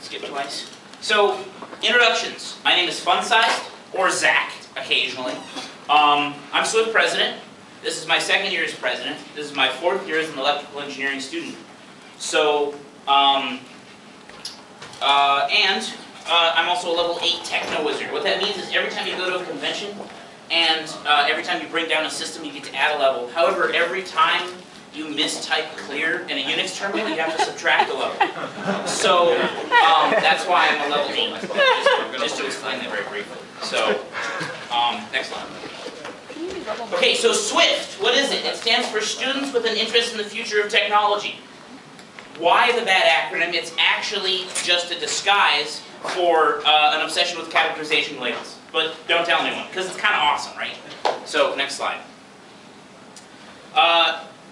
Skip twice. So, introductions. My name is Fun-Sized, or Zach, occasionally. I'm Swift president. This is my second year as president. This is my fourth year as an electrical engineering student. So, I'm also a level 8 techno wizard. What that means is every time you go to a convention and every time you bring down a system, you get to add a level. However, every time you mistype clear in a Unix terminal, you have to subtract a level. So that's why I'm a level 8, just to explain that very briefly. So, next slide. Okay, so SWIFT, what is it? It stands for Students with an Interest in the Future of Technology. Why the bad acronym? It's actually just a disguise for an obsession with categorization labels. But don't tell anyone, because it's kind of awesome, right? So, next slide.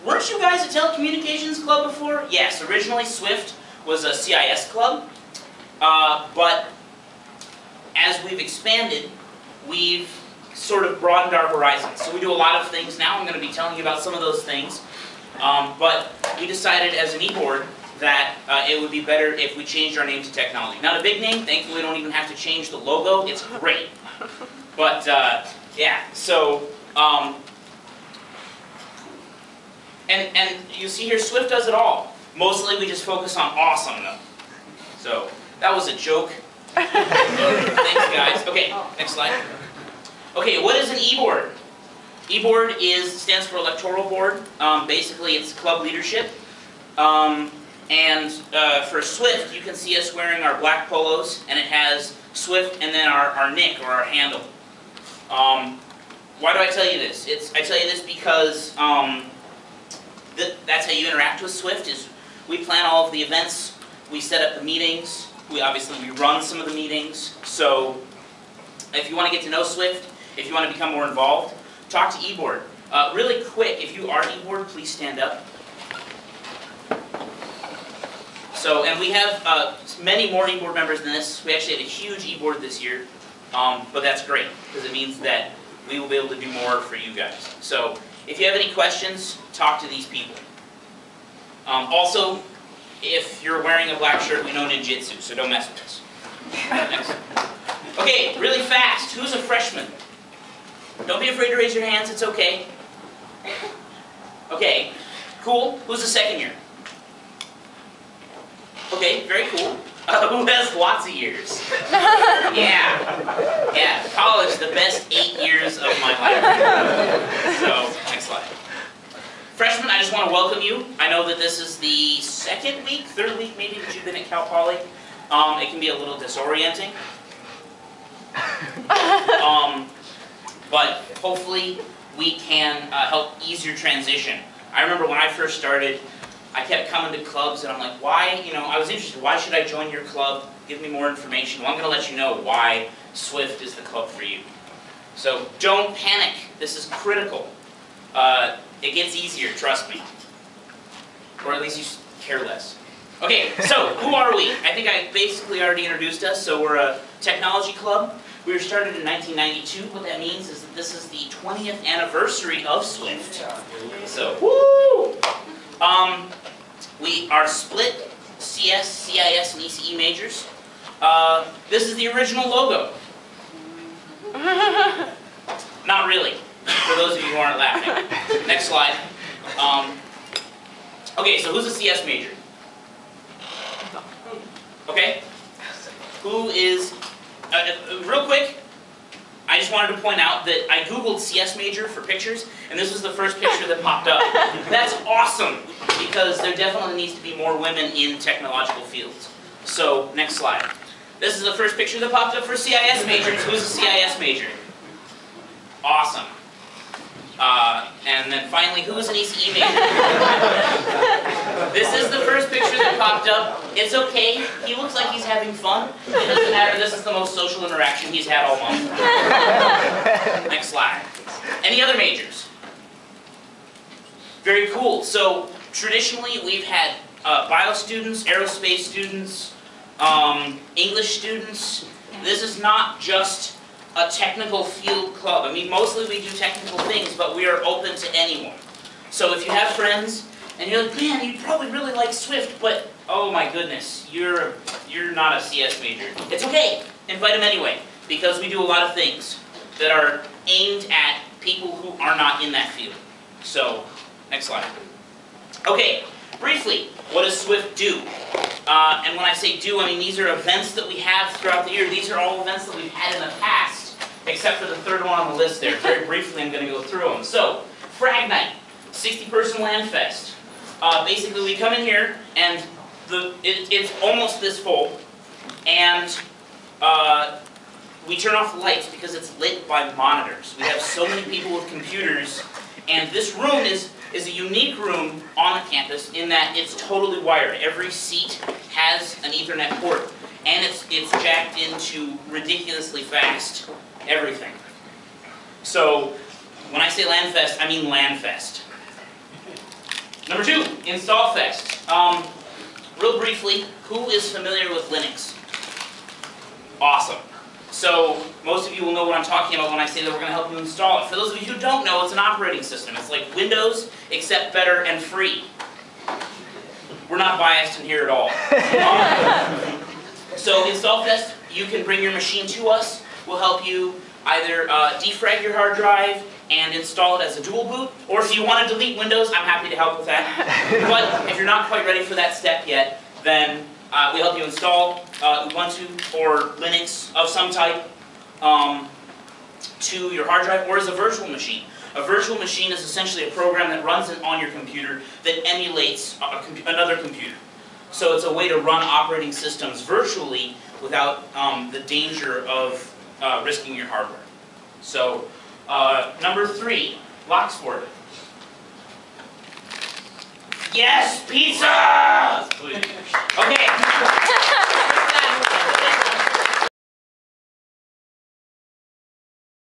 Weren't you guys a telecommunications club before? Yes, originally SWIFT was a CIS club, but as we've expanded, we've sort of broadened our horizons. So we do a lot of things now. I'm going to be telling you about some of those things. But we decided as an e-board that it would be better if we changed our name to technology. Not a big name, thankfully we don't even have to change the logo. It's great. But yeah, so and you see here, Swift does it all. Mostly we just focus on awesome though. So that was a joke. Thanks guys. Okay, next slide. Okay, what is an e-board? E-board stands for electoral board. Basically, it's club leadership. For Swift, you can see us wearing our black polos, and it has Swift and then our nick, or our handle. Why do I tell you this? I tell you this because that's how you interact with Swift, is we plan all of the events, we set up the meetings, we run some of the meetings. So if you want to get to know Swift, if you want to become more involved, talk to eBoard. Really quick, if you are eBoard, please stand up. So, and we have many more eBoard members than this. We actually had a huge eBoard this year, but that's great, because it means that we will be able to do more for you guys. So, if you have any questions, talk to these people. Also, if you're wearing a black shirt, we know ninjutsu, so don't mess with us. Next. Okay, really fast. Who's a freshman? Don't be afraid to raise your hands, it's okay. Okay, cool. Who's a second year? Okay, very cool. Who has lots of years? Yeah, college, the best 8 years of my life. So, next slide. Freshmen, I just want to welcome you. I know that this is the second week, third week maybe that you've been at Cal Poly. It can be a little disorienting. But hopefully we can help ease your transition. I remember when I first started, I kept coming to clubs and I'm like, why, I was interested, why should I join your club? Give me more information. Well, I'm going to let you know why Swift is the club for you. So don't panic. This is critical. It gets easier, trust me. Or at least you care less. Okay, so who are we? I think I basically already introduced us. So we're a technology club. We were started in 1992. What that means is that this is the 20th anniversary of Swift. So, woo! We are split CS, CIS, and ECE majors. This is the original logo. Not really, for those of you who aren't laughing. Next slide. Okay, so who's a CS major? Okay? Who is... real quick, I just wanted to point out that I Googled CS major for pictures, and this was the first picture that popped up. That's awesome, because there definitely needs to be more women in technological fields. So, next slide. This is the first picture that popped up for CIS majors. Who's a CIS major? Awesome. And then finally, who's an ECE major? This is the first picture that popped up. It's okay. He looks like he's having fun. It doesn't matter. This is the most social interaction he's had all month. Next slide. Any other majors? Very cool. So traditionally, we've had bio students, aerospace students, English students. This is not just a technical field club. I mean, mostly we do technical things, but we are open to anyone. So if you have friends, and you're like, man, you'd probably really like Swift, but oh my goodness, you're not a CS major. It's okay, invite them anyway, because we do a lot of things that are aimed at people who are not in that field. So, next slide. Okay, briefly, what does Swift do? And when I say do, I mean these are events that we have throughout the year. These are all events that we've had in the past, except for the third one on the list there. Very briefly, I'm going to go through them. So, Frag Night, 60-person land fest. Basically, we come in here, and it's almost this full, and we turn off the lights because it's lit by monitors. We have so many people with computers, and this room is a unique room on the campus in that it's totally wired. Every seat has an Ethernet port, and it's jacked into ridiculously fast everything. So, when I say LAN Fest, I mean LAN Fest. Number 2, Install Fest. Real briefly, who is familiar with Linux? Awesome. So, most of you will know what I'm talking about when I say that we're going to help you install it. For those of you who don't know, it's an operating system. It's like Windows, except better and free. We're not biased in here at all. So, Install Fest, you can bring your machine to us. We'll help you either defrag your hard drive and install it as a dual boot, or if you want to delete Windows, I'm happy to help with that. But if you're not quite ready for that step yet, then we help you install Ubuntu or Linux of some type to your hard drive or as a virtual machine. A virtual machine is essentially a program that runs on your computer that emulates another computer. So it's a way to run operating systems virtually without the danger of risking your hardware. So, number 3, Locksport. Yes, pizza! Okay.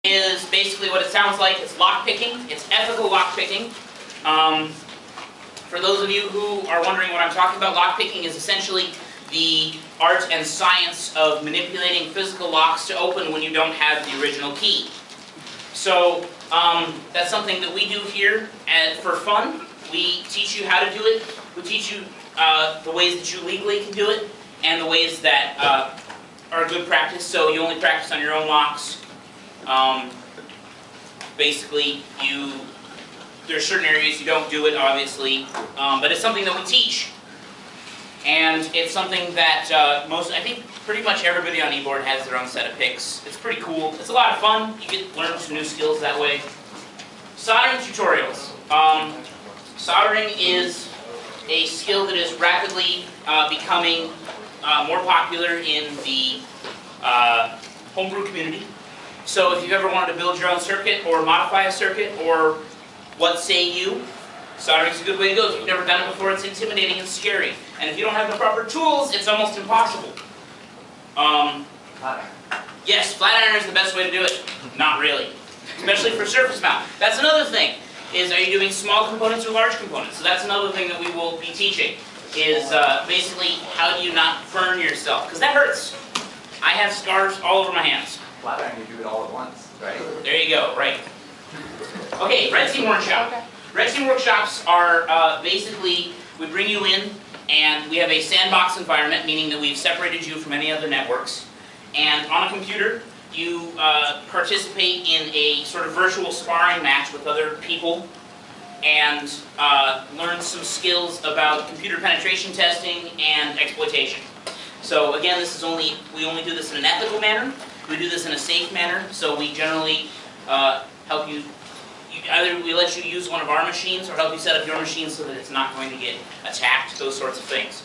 Is basically what it sounds like. It's lockpicking. It's ethical lockpicking. For those of you who are wondering what I'm talking about, lockpicking is essentially the art and science of manipulating physical locks to open when you don't have the original key. So that's something that we do here for fun. We teach you how to do it. We teach you the ways that you legally can do it and the ways that are good practice. So you only practice on your own locks. Basically, there's certain areas you don't do it, obviously, but it's something that we teach. And it's something that I think pretty much everybody on eBoard has their own set of picks. It's pretty cool. It's a lot of fun. You get to learn some new skills that way. Soldering tutorials. Soldering is a skill that is rapidly becoming more popular in the homebrew community. So if you've ever wanted to build your own circuit or modify a circuit or what say you, soldering is a good way to go. If you've never done it before, it's intimidating and scary. And if you don't have the proper tools, it's almost impossible. Yes, flat iron is the best way to do it. Not really. Especially for surface mount. That's another thing. Is are you doing small components or large components? So that's another thing that we will be teaching. Is basically how do you not burn yourself? Because that hurts. I have scars all over my hands. Flat iron, you do it all at once, right? There you go, right. Okay, Red Team Workshop. Okay. Red Team Workshops are basically, we bring you in and we have a sandbox environment, meaning that we've separated you from any other networks. And on a computer, you participate in a sort of virtual sparring match with other people and learn some skills about computer penetration testing and exploitation. So again, we only do this in an ethical manner. We do this in a safe manner, so we generally help you. Either we let you use one of our machines or help you set up your machine so that it's not going to get attacked, those sorts of things.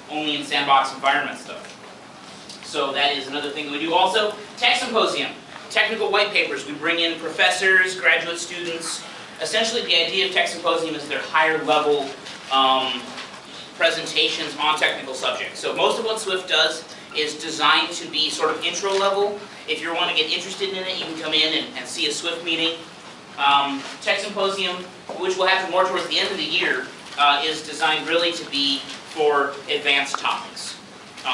Only in sandbox environments though. So that is another thing that we do. Also, Tech Symposium, technical white papers. We bring in professors, graduate students. Essentially the idea of Tech Symposium is they're higher level presentations on technical subjects. So most of what Swift does is designed to be sort of intro level. If you want to get interested in it, you can come in and see a Swift meeting. Tech Symposium, which will happen more towards the end of the year, is designed really to be for advanced topics.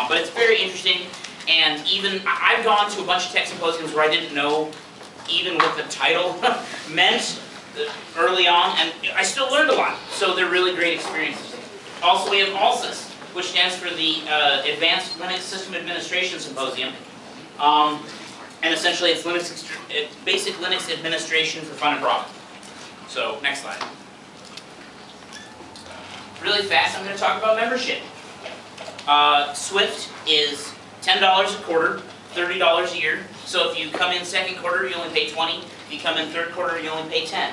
But it's very interesting, and even I've gone to a bunch of Tech Symposiums where I didn't know even what the title meant early on, and I still learned a lot. So they're really great experiences. Also, we have ALSYS, which stands for the Advanced Linux System Administration Symposium. And essentially, it's basic Linux administration for fun and profit. So, next slide. Really fast, I'm going to talk about membership. Swift is $10 a quarter, $30 a year. So if you come in second quarter, you only pay $20. If you come in third quarter, you only pay $10.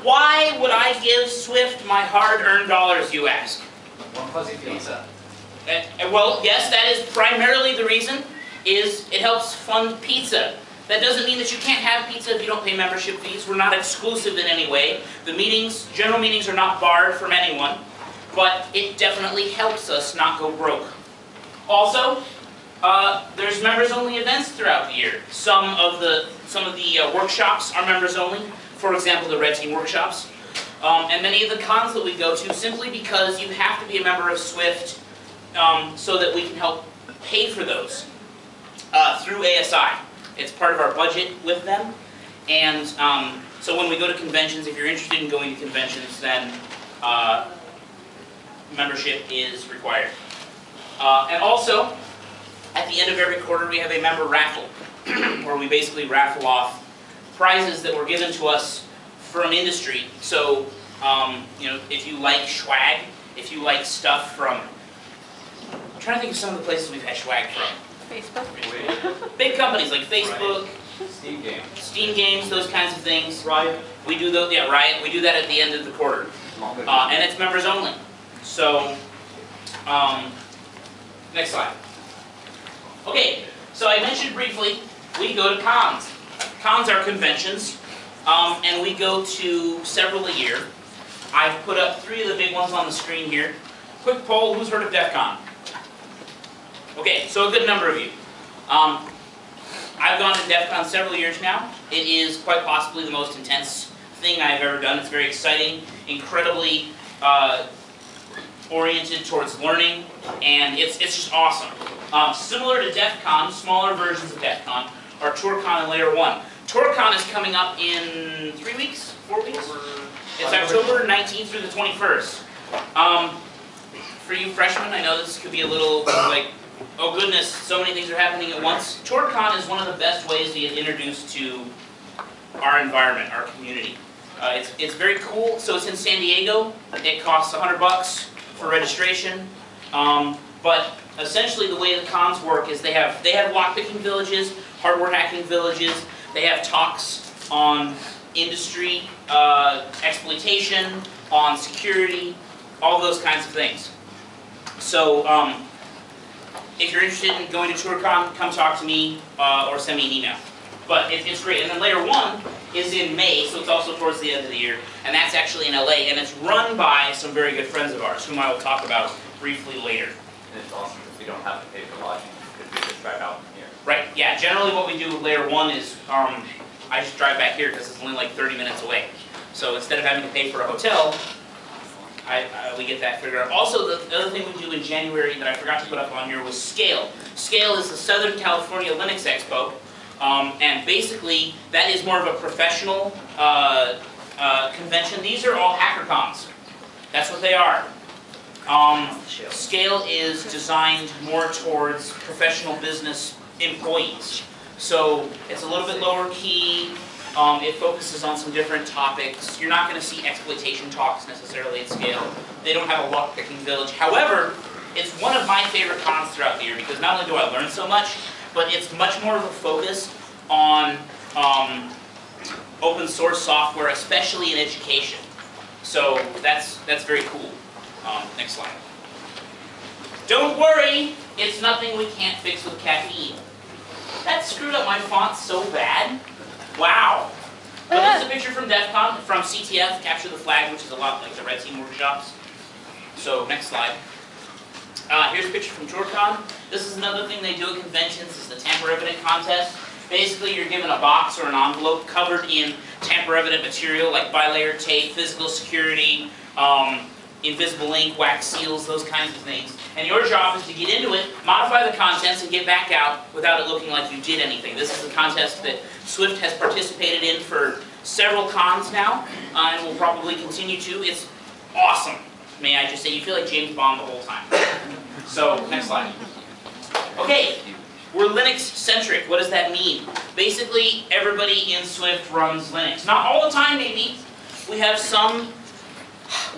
Why would I give Swift my hard-earned dollars, you ask? One fuzzy pizza. Well, yes, that is primarily the reason, is it helps fund pizza. That doesn't mean that you can't have pizza if you don't pay membership fees. We're not exclusive in any way. The meetings, general meetings, are not barred from anyone, but it definitely helps us not go broke. Also, there's members-only events throughout the year. Some of the workshops are members-only. For example, the Red Team workshops. And many of the cons that we go to, simply because you have to be a member of Swift so that we can help pay for those through ASI. It's part of our budget with them. And so when we go to conventions, if you're interested in going to conventions, then membership is required. And also, at the end of every quarter, we have a member raffle, where we basically raffle off prizes that were given to us from industry. So, you know, if you like swag, if you like stuff from, I'm trying to think of some of the places we've had swag from. Facebook? Big companies like Facebook, Steam Games, those kinds of things. Riot? We do those, yeah, Riot. We do that at the end of the quarter, and it's members only. So, next slide. Okay, so I mentioned briefly, we go to cons. Cons are conventions, and we go to several a year. I've put up 3 of the big ones on the screen here. Quick poll, who's heard of DEF CON? Okay, so a good number of you. I've gone to DEF CON several years now. It is quite possibly the most intense thing I've ever done. It's very exciting, incredibly oriented towards learning, and it's just awesome. Similar to DEF CON, smaller versions of DEF CON are TourCon and Layer 1. TourCon is coming up in 3 weeks? 4 weeks? It's October 19th through the 21st. For you freshmen, I know this could be a little like, oh goodness, so many things are happening at once. TourCon is one of the best ways to get introduced to our environment, our community. It's very cool. So it's in San Diego. It costs $100 for registration. But essentially the way the cons work is they have lockpicking villages, hardware hacking villages. They have talks on industry, exploitation, on security, all those kinds of things. So if you're interested in going to TourCon, come talk to me or send me an email. But it's great. And then Layer 1 is in May, so it's also towards the end of the year. And that's actually in LA, and it's run by some very good friends of ours, whom I will talk about briefly later. And it's awesome because we don't have to pay for lodging, because we just drive out from here. Right, yeah. Generally what we do with Layer 1 is I just drive back here because it's only like 30 minutes away. So instead of having to pay for a hotel, we get that figured out. Also, the other thing we do in January that I forgot to put up on here was Scale. Scale is the Southern California Linux Expo. And basically, that is more of a professional convention. These are all hackathons. That's what they are. Scale is designed more towards professional business employees. So it's a little bit lower key. It focuses on some different topics. You're not going to see exploitation talks necessarily at Scale. They don't have a lockpicking village. However, it's one of my favorite cons throughout the year because not only do I learn so much, but it's much more of a focus on open source software, especially in education. So that's very cool. Next slide. Don't worry, it's nothing we can't fix with caffeine. That screwed up my font so bad. Wow. But this is a picture from DEF CON, from CTF, Capture the Flag, which is a lot like the Red Team workshops. So, next slide. Here's a picture from TourCon. This is another thing they do at conventions, is the tamper-evident contest. Basically, you're given a box or an envelope covered in tamper-evident material like bilayer tape, physical security, invisible ink, wax seals, those kinds of things. And your job is to get into it, modify the contents, and get back out without it looking like you did anything. This is a contest that Swift has participated in for several cons now, and will probably continue to. It's awesome. may I just say, you feel like James Bond the whole time. So, next slide. Okay, we're Linux-centric. What does that mean? Basically, everybody in Swift runs Linux. Not all the time, maybe. We have some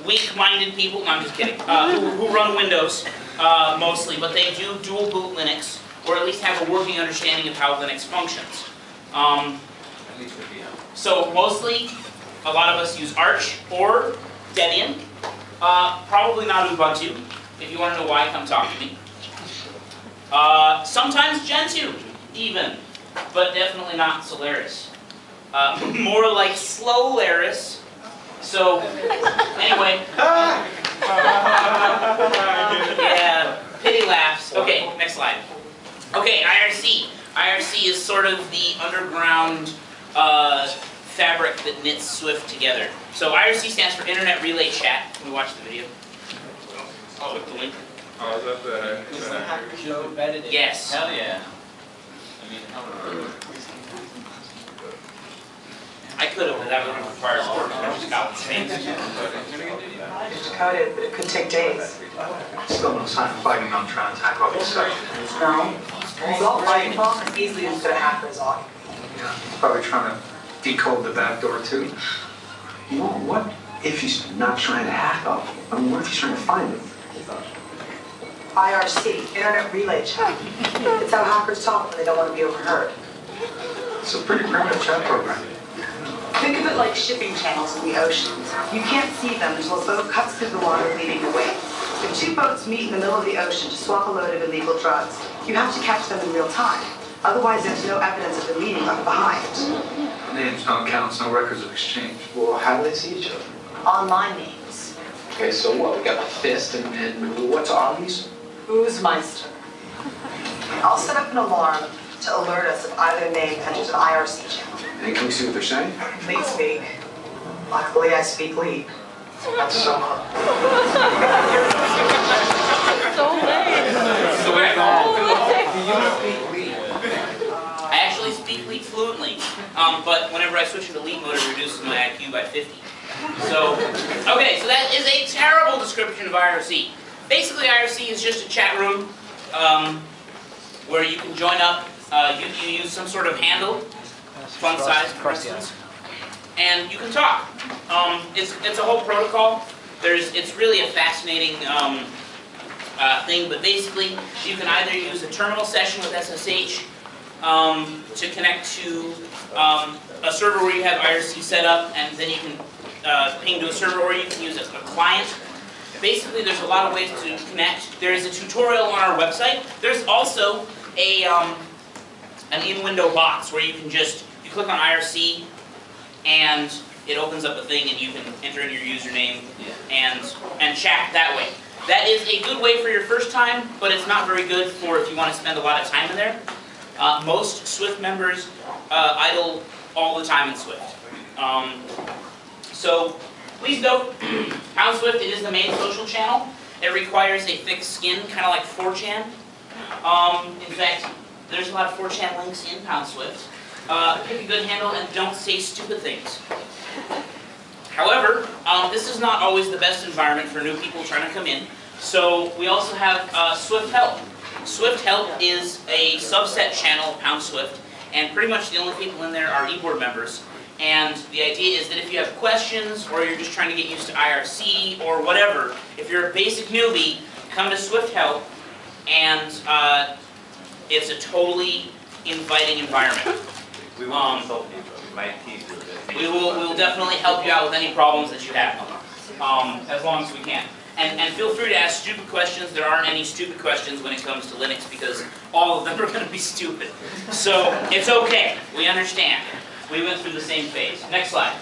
weak-minded people, no, I'm just kidding, who run Windows mostly, but they do dual boot Linux, or at least have a working understanding of how Linux functions. So mostly, a lot of us use Arch or Debian. Probably not Ubuntu. If you want to know why, come talk to me. Sometimes Gentoo, even, but definitely not Solaris. More like Slowlaris. So, anyway. Yeah, pity laughs. Okay, next slide. Okay, IRC. IRC is sort of the underground fabric that knits Swift together. So IRC stands for Internet Relay Chat. Can we watch the video? Click the link. Oh, is that the hacker show embedded in? Yes. Hell yeah. I mean, I could have, but that would have required work. I just got the same. It's coded, but it could take days. Still no sign of fighting on trying to attack all these sections. No. Result writing problem as easily as the hacker's on. Yeah, he's probably trying to decode the back door too. Well, what if he's not trying to hack up? I mean, what if he's trying to find it? IRC, Internet Relay Chat. It's how hackers talk when they don't want to be overheard. It's a pretty primitive chat program. Think of it like shipping channels in the oceans. You can't see them until a boat cuts through the water leading the way. If two boats meet in the middle of the ocean to swap a load of illegal drugs, you have to catch them in real time. Otherwise, there's no evidence of the meeting left behind. Names, no accounts, no records of exchange. Well, how do they see each other? Online names. Okay, so what? We got the fist and what's Arby's? Oozemeister. I'll set up an alarm to alert us if either name enters an IRC channel. And can we see what they're saying? Lead speak. Luckily, I speak lead. That's so So lame. I actually speak lead fluently, but whenever I switch into lead mode, it reduces my IQ by 50. So, okay, so that is a terrible description of IRC. Basically, IRC is just a chat room where you can join up. You use some sort of handle, font size, for instance, and you can talk. It's a whole protocol. It's really a fascinating thing, but basically, you can either use a terminal session with SSH to connect to a server where you have IRC set up, and then you can ping to a server, or you can use a client. Basically, there's a lot of ways to connect. There is a tutorial on our website. There's also an in-window box where you can you click on IRC, and it opens up a thing, and you can enter in your username and chat that way. That is a good way for your first time, but it's not very good for if you want to spend a lot of time in there. Most Swift members idle all the time in Swift. So please note, Swift, it is the main social channel. It requires a thick skin, kind of like 4chan. In fact, there's a lot of 4chan links in Swift. Pick a good handle and don't say stupid things. However, this is not always the best environment for new people trying to come in. So we also have Swift Help. Swift Help is a subset channel of Swift, and pretty much the only people in there are e-board members. And the idea is that if you have questions, or you're just trying to get used to IRC, or whatever, if you're a basic newbie, come to Swift Help, and it's a totally inviting environment. we won't consult you, but we might tease you a bit. We will definitely help you out with any problems that you have, as long as we can. And feel free to ask stupid questions. There aren't any stupid questions when it comes to Linux, because all of them are going to be stupid. So it's okay. We understand. We went through the same phase. Next slide.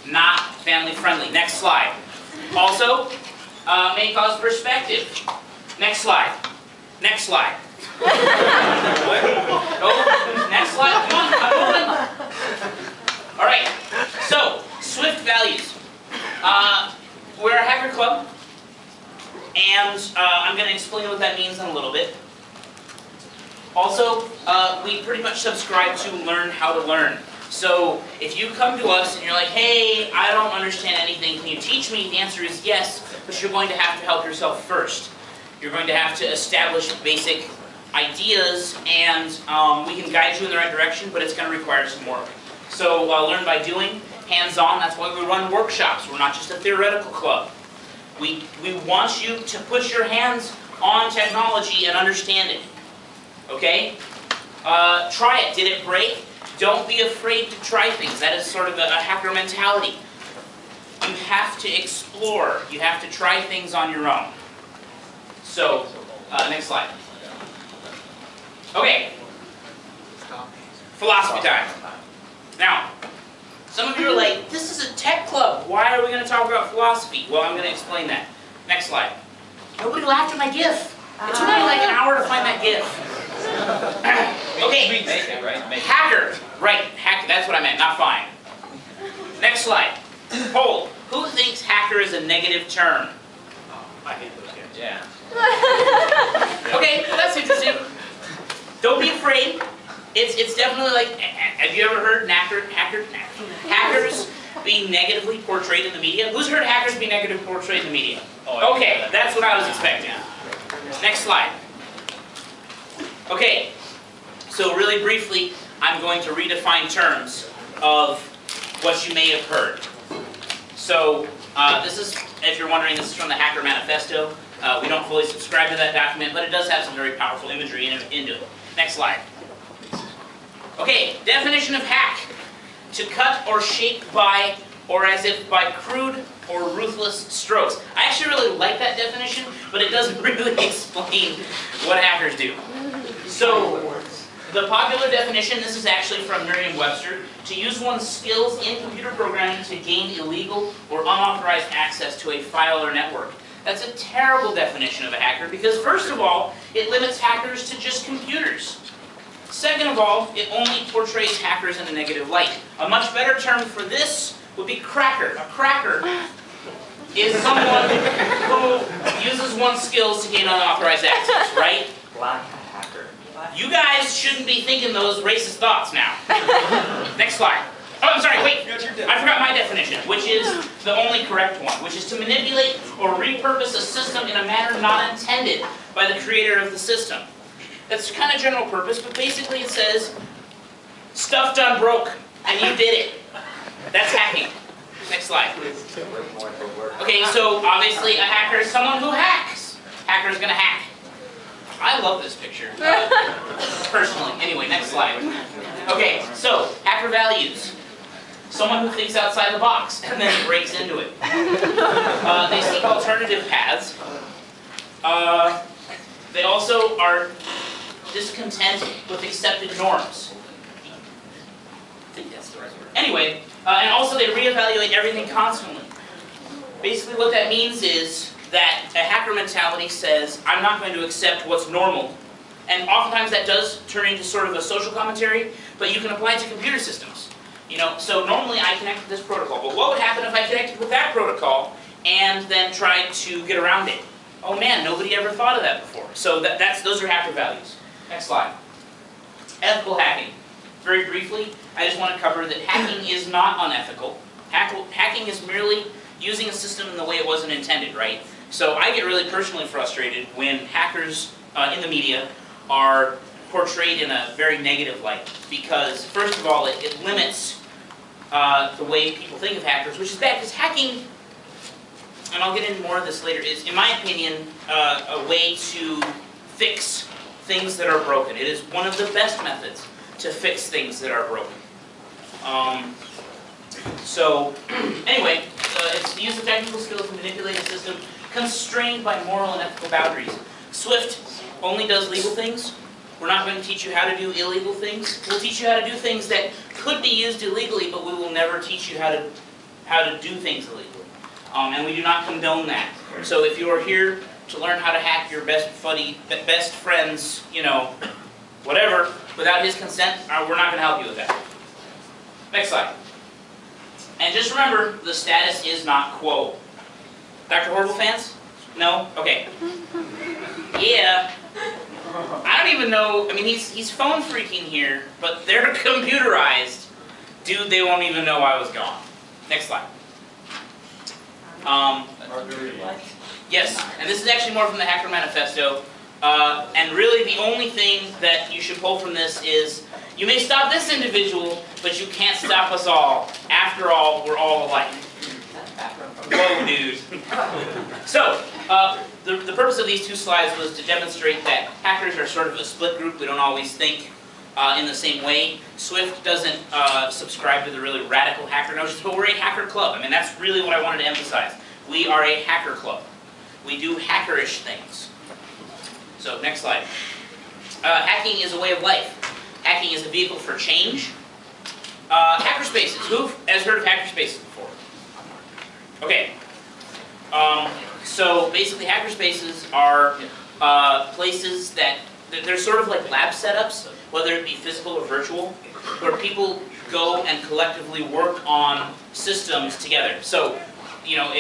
Not family friendly. Next slide. Also, may cause perspective. Next slide. Next slide. Oh, next slide. Come on. I'm moving. All right. So, Swift values. We're a hacker club, and I'm going to explain what that means in a little bit. Also, we pretty much subscribe to learn how to learn. So if you come to us and you're like, hey, I don't understand anything, can you teach me? The answer is yes. but you're going to have to help yourself first. You're going to have to establish basic ideas, and we can guide you in the right direction, but it's going to require some work. So learn by doing, hands-on. That's why we run workshops. We're not just a theoretical club. We want you to put your hands on technology and understand it. Okay? Try it. Did it break? Don't be afraid to try things. That is sort of a hacker mentality. You have to explore. You have to try things on your own. So, next slide. Okay. Philosophy time. Now, some of you are like, this is a tech club. Why are we going to talk about philosophy? Well, I'm going to explain that. Next slide. Nobody laughed at my GIF. It took me like an hour to find that GIF. Okay. Make it, right? Make it. Hacker. Right. Hacker. That's what I meant, not fine. Next slide. Poll. Who thinks hacker is a negative term? I hate those guys. Yeah. Okay, that's interesting. Don't be afraid. It's definitely like, have you ever heard hackers being negatively portrayed in the media? Who's heard hackers be negatively portrayed in the media? Okay, that's what I was expecting. Next slide. Okay, so really briefly, I'm going to redefine terms of what you may have heard. So, this is, if you're wondering, this is from the Hacker Manifesto. We don't fully subscribe to that document, but it does have some very powerful imagery into it. Next slide. Okay, definition of hack. To cut or shape by, or as if by crude or ruthless strokes. I actually really like that definition, but it doesn't really explain what hackers do. So, the popular definition, this is actually from Merriam-Webster, to use one's skills in computer programming to gain illegal or unauthorized access to a file or network. That's a terrible definition of a hacker because, first of all, it limits hackers to just computers. Second of all, it only portrays hackers in a negative light. A much better term for this would be cracker. A cracker is someone who uses one's skills to gain unauthorized access, right? Black hacker. You guys shouldn't be thinking those racist thoughts now. Next slide. Oh, I'm sorry, wait. I forgot my definition, which is the only correct one, which is to manipulate or repurpose a system in a manner not intended by the creator of the system. That's kind of general purpose, but basically it says, stuff done broke, and you did it. That's hacking. Next slide. Okay, so obviously a hacker is someone who hacks. Hacker's gonna hack. I love this picture, personally. Anyway, next slide. Okay, so hacker values. Someone who thinks outside the box and then breaks into it. They seek alternative paths. They also are discontent with accepted norms. I think that's the right word. Anyway, and also they reevaluate everything constantly. Basically what that means is that a hacker mentality says, I'm not going to accept what's normal. And oftentimes that does turn into sort of a social commentary, but you can apply it to computer systems. You know, so normally I connect with this protocol, but what would happen if I connected with that protocol and then tried to get around it? Oh man, nobody ever thought of that before. So those are hacker values. Next slide. Ethical hacking. Very briefly, I just want to cover that hacking is not unethical. Hacking is merely using a system in the way it wasn't intended, right? So I get really personally frustrated when hackers in the media are portrayed in a very negative light because, first of all, it limits the way people think of hackers, which is bad because hacking, and I'll get into more of this later, is, in my opinion, a way to fix things that are broken. It is one of the best methods to fix things that are broken. Anyway, it's the use of technical skills to manipulate a system constrained by moral and ethical boundaries. Swift only does legal things. We're not going to teach you how to do illegal things. We'll teach you how to do things that could be used illegally, but we will never teach you how to do things illegally. And we do not condone that. So if you are here to learn how to hack your best friend's, you know, whatever, without his consent, we're not going to help you with that. Next slide. And just remember, the status is not quo. Dr. Horrible fans? No? Okay. Yeah. I don't even know, I mean, he's phone freaking here, but they're computerized. Dude, they won't even know I was gone. Next slide. Yes, and this is actually more from the Hacker Manifesto. And really the only thing that you should pull from this is, you may stop this individual, but you can't stop us all. After all, we're all alike. Whoa, dude. So, the purpose of these two slides was to demonstrate that hackers are sort of a split group. We don't always think in the same way. Swift doesn't subscribe to the really radical hacker notions, but we're a hacker club. I mean, that's really what I wanted to emphasize. We are a hacker club. We do hackerish things. So, next slide. Hacking is a way of life. Hacking is a vehicle for change. Hackerspaces. Who has heard of hackerspaces before? Okay. So basically, hackerspaces are places that they're sort of like lab setups, whether it be physical or virtual, where people go and collectively work on systems together. So, you know,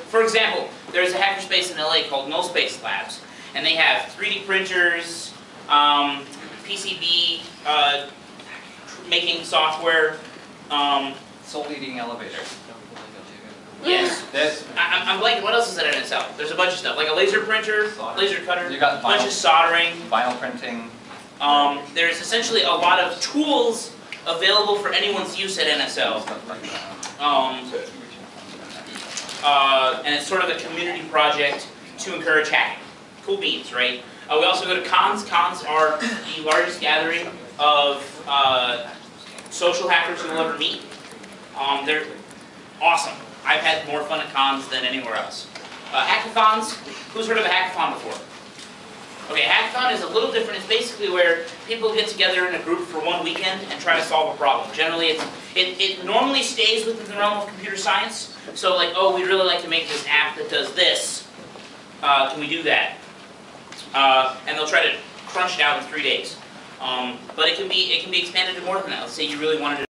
for example, there's a hackerspace in LA called No Space Labs, and they have 3D printers, PCB making software. Soul-eating elevator. Yes. I'm blanking. What else is at NSL? There's a bunch of stuff, like a laser printer, laser cutter, You got a bunch vinyl- of soldering. Vinyl printing. There's essentially a lot of tools available for anyone's use at NSL. Stuff like that. And it's sort of a community project to encourage hacking. Cool beans, right? We also go to cons. Cons are the largest gathering of social hackers you'll ever meet. They're awesome. I've had more fun at cons than anywhere else. Hackathons. Who's heard of a hackathon before? Okay, a hackathon is a little different. It's basically where people get together in a group for one weekend and try to solve a problem. Generally, it normally stays within the realm of computer science. So like, oh, we'd really like to make this app that does this. Can we do that? And they'll try to crunch it out in 3 days. But it can be expanded to more than that. Let's say you really wanted to